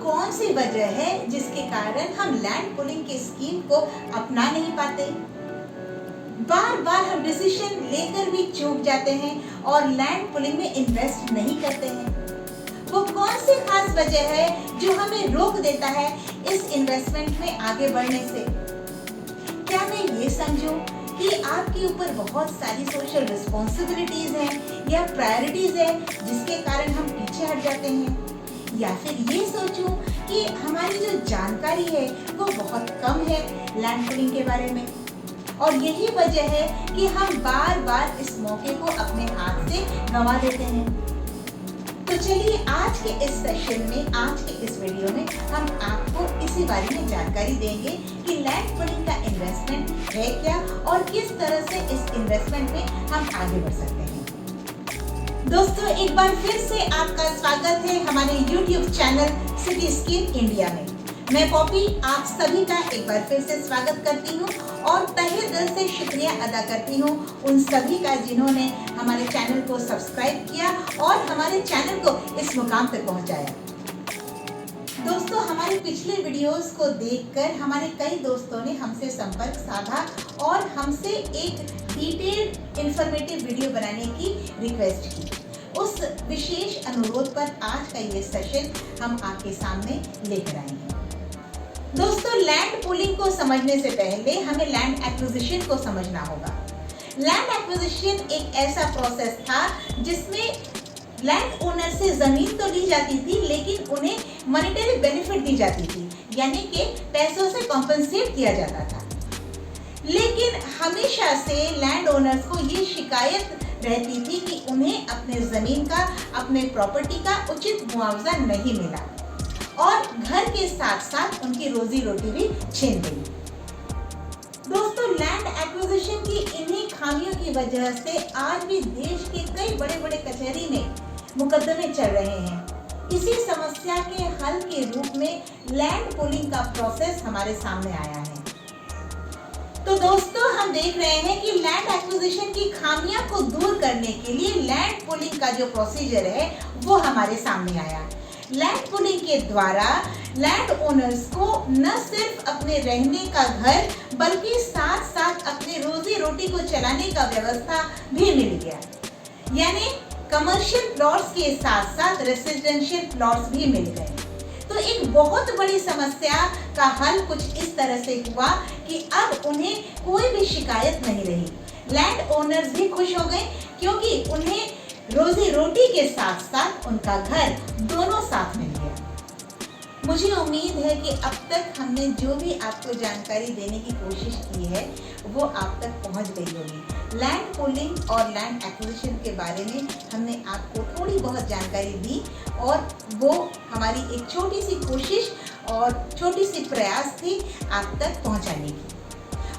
कौन सी वजह है जिसके कारण हम लैंड पूलिंग की स्कीम को अपना नहीं पाते? बार बार हम डिसीजन लेकर भी चूक जाते हैं और लैंड पूलिंग में इन्वेस्ट नहीं करते हैं। वो कौन सी खास वजह है जो हमें रोक देता है इस इन्वेस्टमेंट में आगे बढ़ने से? क्या मैं ये समझूं कि आपके ऊपर बहुत सारी सोशल रिस्पॉन्सिबिलिटीज हैं या प्रायोरिटीज है जिसके कारण हम पीछे हट जाते हैं? या फिर ये सोचूं कि हमारी जो जानकारी है वो बहुत कम है लैंड पूलिंग के बारे में, और यही वजह है कि हम बार बार इस मौके को अपने हाथ से गंवा देते हैं। तो चलिए आज के इस सेशन में, आज के इस वीडियो में हम आपको इसी बारे में जानकारी देंगे कि लैंड पूलिंग का इन्वेस्टमेंट है क्या और किस तरह से इस इन्वेस्टमेंट में हम आगे बढ़ सकते हैं। दोस्तों, एक बार फिर से आपका स्वागत है हमारे YouTube channel city scheme India में। मैं पॉपी आप सभी का एक बार फिर से स्वागत करती हूँ और तहे दिल से शुक्रिया अदा करती हूँ उन सभी का जिन्होंने हमारे चैनल को सब्सक्राइब किया और हमारे चैनल को इस मुकाम तक पहुँचाया। दोस्तों, हमारे पिछले वीडियोस को देखकर हमारे कई दोस्तों ने हमसे संपर्क साधा और हमसे एक डिटेल्ड इंफॉर्मेटिव वीडियो बनाने की रिक्वेस्ट की। उस विशेष अनुरोध पर आज का ये सेशन हम आपके सामने लेकर आए हैं। दोस्तों, लैंड पूलिंग को समझने से पहले हमें लैंड एक्विजिशन को समझना होगा। लैंड एक्विजिशन एक ऐसा प्रोसेस था जिसमें लैंड ओनर से जमीन तो ली जाती थी लेकिन उन्हें मॉनेटरी बेनिफिट दी जाती थी, यानी कि पैसों से कॉम्पनसेट किया जाता था। लेकिन हमेशा से लैंड ओनर्स को ये शिकायत रहती थी कि उन्हें अपने जमीन का, अपने प्रॉपर्टी का उचित मुआवजा नहीं मिला और घर के साथ साथ उनकी रोजी रोटी भी छिन गई। दोस्तों, लैंड एक्विजिशन की इन्हीं खामियों की वजह से आज भी देश के कई बड़े बड़े कचहरी में मुकदमे चल रहे हैं। इसी समस्या के हल के रूप में लैंड पूलिंग का प्रोसेस हमारे सामने आया है। तो दोस्तों, हम देख रहे हैं कि लैंड एक्विजिशन की खामियां को दूर करने के लिए लैंड पूलिंग का जो प्रोसीजर है वो हमारे सामने आया। लैंड पूलिंग के द्वारा लैंड ओनर्स को न सिर्फ अपने रहने का घर बल्कि साथ साथ अपने रोजी रोटी को चलाने का व्यवस्था भी मिल गया, यानी कमर्शियल प्लॉट्स के साथ साथ रेसिडेंशियल प्लॉट्स भी मिल गए। तो एक बहुत बड़ी समस्या का हल कुछ इस तरह से हुआ कि अब उन्हें कोई भी शिकायत नहीं रही। लैंड ओनर्स भी खुश हो गए क्योंकि उन्हें रोजी रोटी के साथ साथ उनका घर दोनों साथ मिल गया। मुझे उम्मीद है कि अब तक हमने जो भी आपको जानकारी देने की कोशिश की है वो आप तक पहुंच गई होगी। लैंड पूलिंग और लैंड एक्विजिशन के बारे में हमने आपको थोड़ी बहुत जानकारी दी और वो हमारी एक छोटी सी कोशिश और छोटी सी प्रयास थी आप तक पहुंचाने की।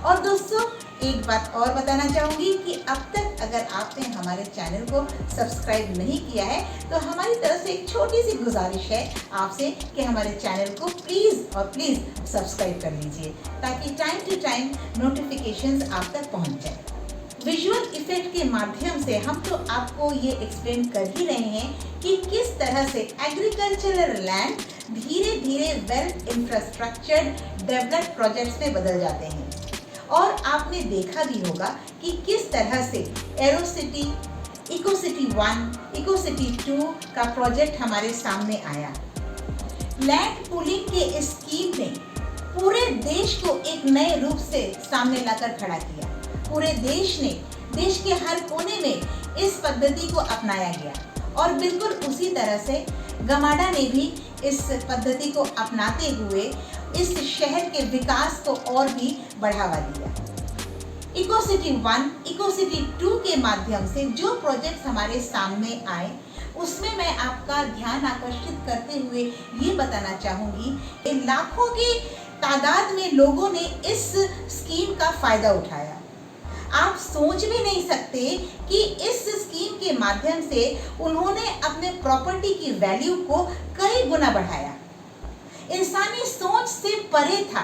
और दोस्तों, एक बात और बताना चाहूँगी कि अब तक अगर आपने हमारे चैनल को सब्सक्राइब नहीं किया है तो हमारी तरफ से एक छोटी सी गुजारिश है आपसे कि हमारे चैनल को प्लीज़ और प्लीज़ सब्सक्राइब कर लीजिए ताकि टाइम टू टाइम नोटिफिकेशंस आप तक पहुँच जाए। विजुअल इफेक्ट के माध्यम से हम तो आपको ये एक्सप्लेन कर ही रहे हैं कि किस तरह से एग्रीकल्चरल लैंड धीरे धीरे वेल इंफ्रास्ट्रक्चर्ड डेवलप्ड प्रोजेक्ट्स में बदल जाते हैं। और आपने देखा भी होगा कि किस तरह से एरोसिटी, इकोसिटी 1, इकोसिटी 2 का प्रोजेक्ट हमारे सामने आया। लैंड पूलिंग के इस स्कीम ने पूरे देश को एक नए रूप से सामने लाकर खड़ा किया। पूरे देश ने, देश के हर कोने में इस पद्धति को अपनाया गया और बिल्कुल उसी तरह से गमाडा ने भी इस पद्धति को अपनाते हुए इस शहर के विकास को और भी बढ़ावा दिया। इकोसिटी 1, इकोसिटी 2 के माध्यम से जो प्रोजेक्ट्स हमारे सामने आए उसमें मैं आपका ध्यान आकर्षित करते हुए ये बताना चाहूँगी कि लाखों की तादाद में लोगों ने इस स्कीम का फ़ायदा उठाया। आप सोच भी नहीं सकते कि इस स्कीम के माध्यम से उन्होंने अपने प्रॉपर्टी की वैल्यू को कई गुना बढ़ाया। इंसानी सोच से परे था।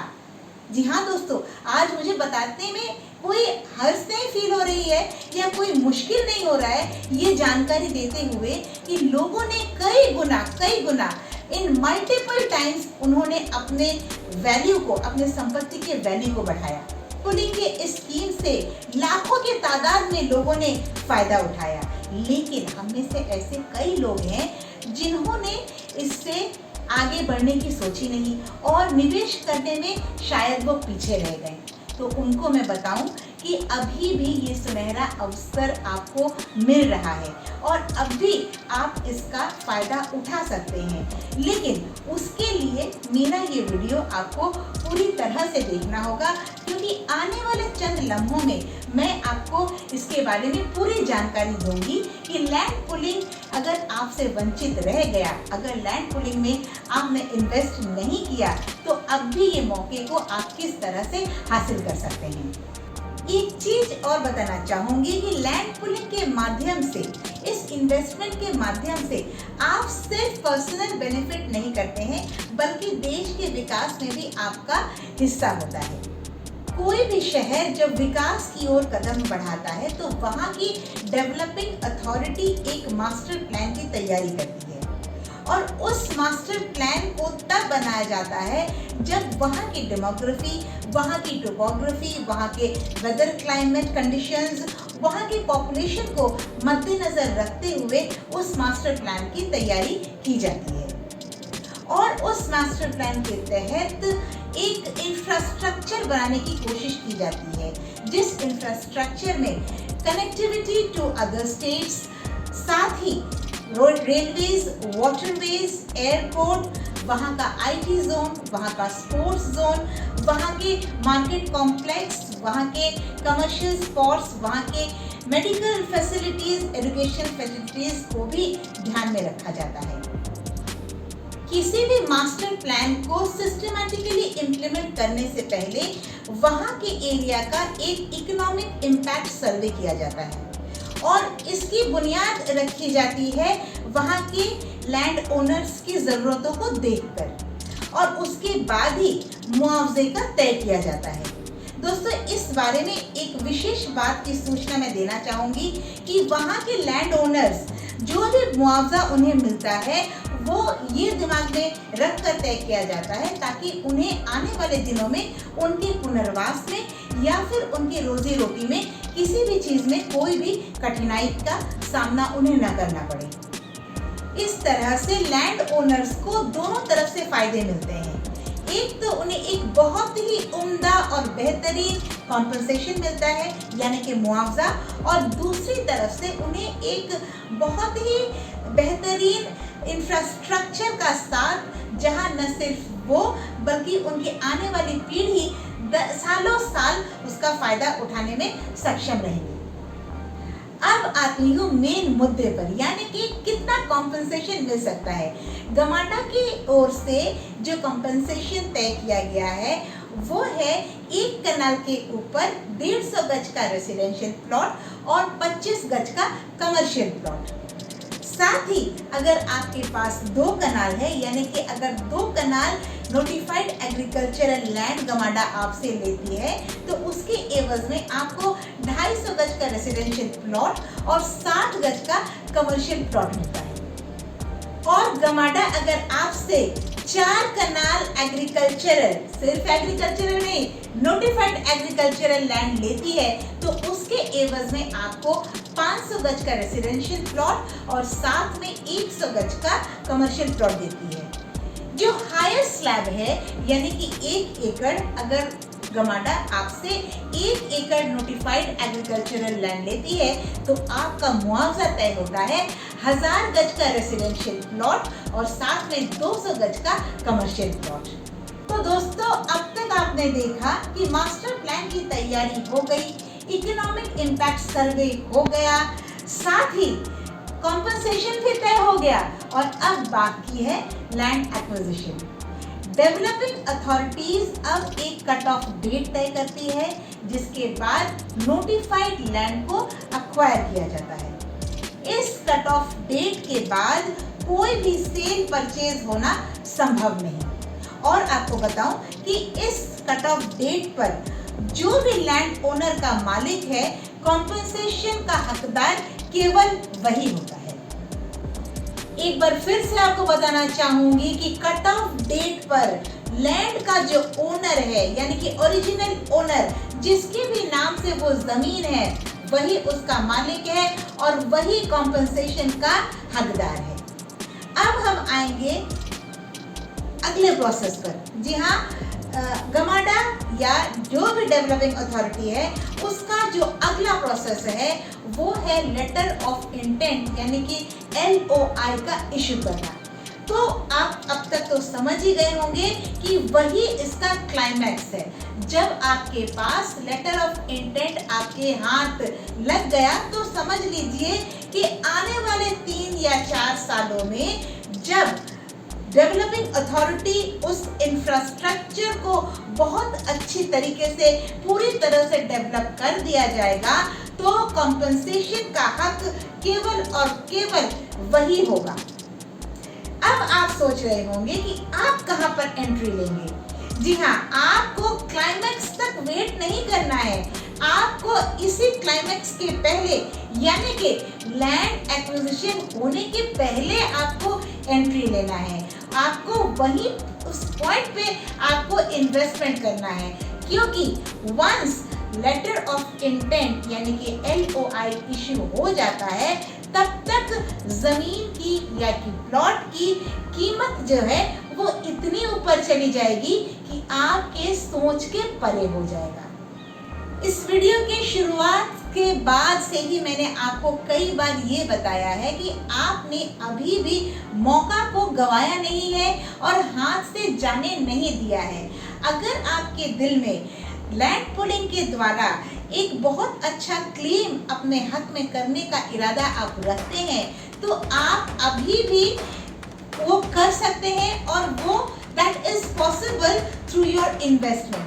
जी हाँ दोस्तों, आज मुझे बताने में कोई हर्ष नहीं फील हो रही है या कोई मुश्किल नहीं हो रहा है ये जानकारी देते हुए कि लोगों ने कई गुना इन मल्टीपल टाइम्स उन्होंने अपने वैल्यू को, अपने संपत्ति के वैल्यू को बढ़ाया। पुलिंग के इस स्कीम से लाखों के तादाद में लोगों ने फायदा उठाया, लेकिन हम में से ऐसे कई लोग हैं जिन्होंने इससे आगे बढ़ने की सोची नहीं और निवेश करने में शायद वो पीछे रह गए। तो उनको मैं बताऊं कि अभी भी ये सुनहरा अवसर आपको मिल रहा है और अब भी आप इसका फ़ायदा उठा सकते हैं, लेकिन उसके लिए मेरा ये वीडियो आपको पूरी तरह से देखना होगा, क्योंकि आने वाले चंद लम्हों में मैं आपको इसके बारे में पूरी जानकारी दूंगी कि लैंड पुलिंग अगर आपसे वंचित रह गया, अगर लैंड पुलिंग में आपने इन्वेस्ट नहीं किया, तो अब भी ये मौके को आप किस तरह से हासिल कर सकते हैं। एक चीज और बताना चाहूंगी कि लैंड पुलिंग के माध्यम से, इस इन्वेस्टमेंट के माध्यम से आप सिर्फ पर्सनल बेनिफिट नहीं करते हैं, बल्कि देश के विकास में भी आपका हिस्सा होता है। कोई भी शहर जब विकास की ओर कदम बढ़ाता है तो वहाँ की डेवलपिंग अथॉरिटी एक मास्टर प्लान की तैयारी करती है और उस मास्टर प्लान को तब बनाया जाता है जब वहाँ की डेमोग्राफी, वहाँ की टोपोग्राफी, वहाँ के वेदर क्लाइमेट कंडीशंस, वहाँ की पॉपुलेशन को मद्देनजर रखते हुए उस मास्टर प्लान की तैयारी की जाती है। और उस मास्टर प्लान के तहत एक इंफ्रास्ट्रक्चर बनाने की कोशिश की जाती है, जिस इंफ्रास्ट्रक्चर में कनेक्टिविटी टू अदर स्टेट्स, साथ ही रोड, रेलवेज, वाटरवेज, एयरपोर्ट, वहाँ का आईटी जोन, वहाँ का स्पोर्ट्स जोन, वहाँ के मार्केट कॉम्प्लेक्स, वहाँ के कमर्शियल स्पॉट्स, वहाँ के मेडिकल फैसिलिटीज, एजुकेशन फैसिलिटीज को भी ध्यान में रखा जाता है। किसी भी मास्टर प्लान को सिस्टमैटिकली इम्प्लीमेंट करने से पहले वहाँ के एरिया का एक इकोनॉमिक इम्पैक्ट सर्वे किया जाता है और इसकी बुनियाद रखी जाती है वहाँ के लैंड ओनर्स की ज़रूरतों को देखकर, और उसके बाद ही मुआवजे का तय किया जाता है। दोस्तों, इस बारे में एक विशेष बात की सूचना मैं देना चाहूँगी कि वहाँ के लैंड ओनर्स जो भी मुआवजा उन्हें मिलता है वो ये दिमाग में रख कर तय किया जाता है ताकि उन्हें आने वाले दिनों में उनके पुनर्वास में या फिर उनकी रोजी रोटी में किसी भी चीज़ में कोई भी कठिनाई का सामना उन्हें न करना पड़े। इस तरह से लैंड ओनर्स को दोनों तरफ से फायदे मिलते हैं। एक तो उन्हें एक बहुत ही उम्दा और बेहतरीन कॉम्पनसेशन मिलता है, यानी कि मुआवजा, और दूसरी तरफ से उन्हें एक बहुत ही बेहतरीन इंफ्रास्ट्रक्चर का साथ, जहां न सिर्फ वो बल्कि उनकी आने वाली पीढ़ी सालों साल उसका फायदा उठाने में सक्षम रहेगी। अब आती हूँ मेन मुद्दे पर, यानी कि कितना कॉम्पनसेशन मिल सकता है। गमाडा की ओर से जो कॉम्पनसेशन तय किया गया है वो है एक कनाल के ऊपर 150 गज का रेसिडेंशियल प्लॉट और 25 गज का कमर्शियल प्लॉट। साथ ही अगर आपके पास 2 कनाल है, यानी कि अगर 2 कनाल नोटिफाइड एग्रीकल्चरल लैंड गमाडा आपसे लेती है, तो उसके एवज में आपको 250 गज का रेसिडेंशियल प्लॉट और 60 गज का कमर्शियल प्लॉट मिलता है। और गमाडा अगर आपसे 4 कनाल एग्रीकल्चरल, सिर्फ एग्रीकल्चरल नहीं, नोटिफाइड एग्रीकल्चरल लैंड लेती है, तो उसके एवज में आपको 500 गज का रेसिडेंशियल प्लॉट और साथ में 100 गज का कमर्शियल प्लॉट देती है। जो हायर स्लैब है, यानी कि 1 एकड़, अगर गमाडा आपसे 1 एकड़ नोटिफाइड एग्रीकल्चरल लैंड लेती है, तो आपका मुआवजा तय होता है 1000 गज का रेसिडेंशियल प्लॉट और साथ में 200 गज का कमर्शियल प्लॉट। तो दोस्तों, अब तक आपने देखा कि मास्टर प्लान की तैयारी हो गई, इकोनॉमिक इम्पैक्ट सर्वे हो गया, साथ ही कॉम्पनसेशन भी तय हो गया, और अब बाकी है लैंड एक्विजिशन। डेवलपिंग अथॉरिटीज अब एक कट ऑफ डेट तय करती है, जिसके बाद नोटिफाइड लैंड को अक्वायर किया जाता है। इस कट ऑफ डेट के बाद कोई भी सेल परचेज होना संभव नहीं। और आपको बताऊं कि इस कट ऑफ डेट पर जो भी लैंड ओनर का मालिक है, कॉम्पनसेशन का हकदार केवल वही होता है। एक बार फिर से आपको बताना चाहूंगी कि कट ऑफ डेट पर लैंड का जो ओनर है, यानी कि ओरिजिनल ओनर, जिसके भी नाम से वो जमीन है, वही उसका मालिक है और वही कॉम्पनसेशन का हकदार है। अब हम आएंगे अगले प्रोसेस पर। जी हाँ, गमाडा या जो भी डेवलपिंग अथॉरिटी है, उसका जो अगला प्रोसेस है वो है लेटर ऑफ इंटेंट, यानी कि LOI का इशू करना। तो आप अब तक तो समझ ही गए होंगे कि वही इसका क्लाइमैक्स है। जब आपके पास लेटर ऑफ इंटेंट आपके हाथ लग गया तो समझ लीजिए कि आने वाले 3 या 4 सालों में जब डेवलपिंग अथॉरिटी उस इंफ्रास्ट्रक्चर को बहुत अच्छी तरीके से पूरी तरह से डेवलप कर दिया जाएगा, तो कॉम्पनसेशन का हक केवल और केवल वही होगा। अब आप सोच रहे होंगे कि आप कहां पर एंट्री लेंगे। जी हाँ, आपको क्लाइमैक्स तक वेट नहीं करना है। आपको इसी क्लाइमैक्स के पहले, यानी कि लैंड एक्विजिशन होने के पहले आपको एंट्री लेना है। आपको वहीं उस पॉइंट पे आपको इन्वेस्टमेंट करना है, क्योंकि वंस लेटर ऑफ इंटेंट यानी कि LOI इशू हो जाता है, तब तक जमीन की या कि प्लॉट की कीमत जो है वो इतनी ऊपर चली जाएगी कि आपके सोच के परे हो जाएगा। इस वीडियो के शुरुआत के बाद से ही मैंने आपको कई बार ये बताया है कि आपने अभी भी मौका को गंवाया नहीं है और हाथ से जाने नहीं दिया है। अगर आपके दिल में लैंड पुलिंग के द्वारा एक बहुत अच्छा क्लेम अपने हक में करने का इरादा आप रखते हैं, तो आप अभी भी वो कर सकते हैं और वो that is possible through your investment.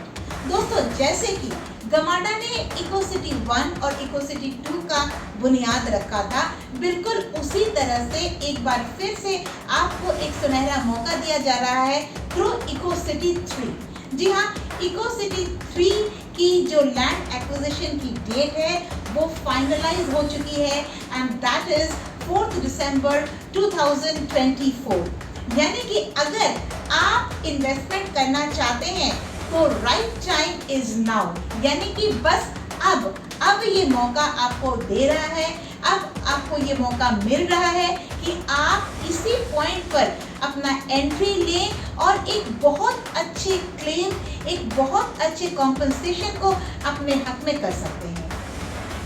दोस्तों, जैसे कि गमाडा ने इकोसिटी 1 और इकोसिटी 2 का बुनियाद रखा था, बिल्कुल उसी तरह से एक बार फिर से आपको एक सुनहरा मौका दिया जा रहा है थ्रू इकोसिटी 3। जी हाँ, इकोसिटी 3 की जो लैंड एक्विजिशन की डेट है वो फाइनलाइज हो चुकी है एंड दैट इज 4 दिसंबर 2024। यानी कि अगर आप इन्वेस्टमेंट करना चाहते हैं तो राइट टाइम इज नाउ, यानी कि बस अब ये मौका आपको दे रहा है, अब आपको ये मौका मिल रहा है कि आप इसी पॉइंट पर अपना एंट्री लें और एक बहुत अच्छे क्लेम, एक बहुत अच्छे कॉम्पनसेशन को अपने हक में कर सकते हैं।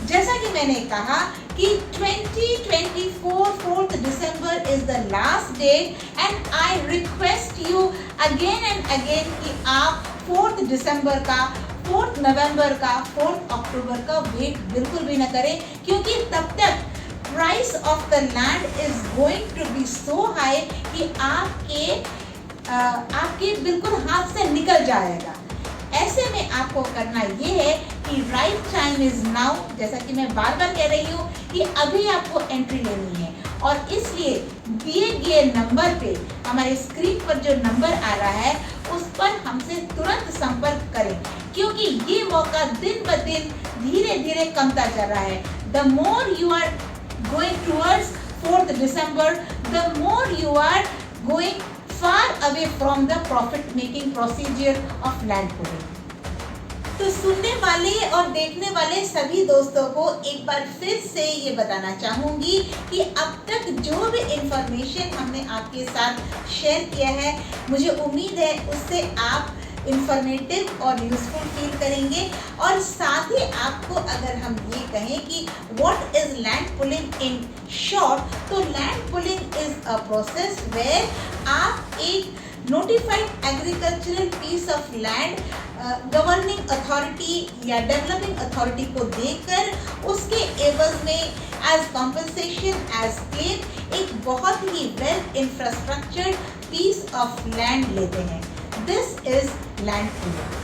जैसा कि मैंने कहा कि 2024 4th December is the last date and I request you again and again कि आप 4th दिसंबर का, 4th नवंबर का, 4th अक्टूबर का वेट बिल्कुल भी न करें, क्योंकि तब तक price of the land is going to be so high कि आपके बिल्कुल हाथ से निकल जाएगा। ऐसे में आपको करना ये है कि राइट टाइम इज नाउ, जैसा कि मैं बार बार कह रही हूँ कि अभी आपको एंट्री लेनी है और इसलिए दिए गए नंबर पे, हमारे स्क्रीन पर जो नंबर आ रहा है उस पर हमसे तुरंत संपर्क करें, क्योंकि ये मौका दिन ब दिन धीरे धीरे कमता जा रहा है। The more you are going towards 4th December, the more you are going far away from the profit making procedure of land pooling. तो सुनने वाले और देखने वाले सभी दोस्तों को एक बार फिर से ये बताना चाहूँगी कि अब तक जो भी इंफॉर्मेशन हमने आपके साथ शेयर किया है, मुझे उम्मीद है उससे आप इंफॉर्मेटिव और यूजफुल फील करेंगे। और साथ ही आपको अगर हम ये कहें कि what is land pooling in short, तो land pooling is a process where आप एक notified agricultural piece of land governing authority या डेवलपिंग अथॉरिटी को देकर उसके एवज में एज कॉम्पनसेशन, एज क्लेम एक बहुत ही वेल इंफ्रास्ट्रक्चर्ड पीस ऑफ लैंड लेते हैं। This is land pulling.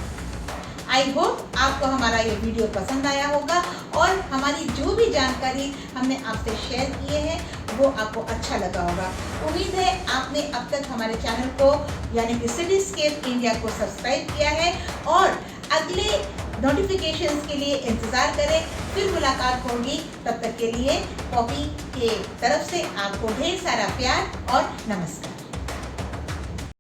I hope आपको हमारा ये वीडियो पसंद आया होगा और हमारी जो भी जानकारी हमने आपसे शेयर किए हैं वो आपको अच्छा लगा होगा। उम्मीद है आपने अब तक हमारे चैनल को यानी कि सिटीस्केप इंडिया को सब्सक्राइब किया है और अगले नोटिफिकेशंस के लिए इंतज़ार करें। फिर मुलाकात होगी, तब तक के लिए पॉपी के तरफ से आपको ढेर सारा प्यार और नमस्कार।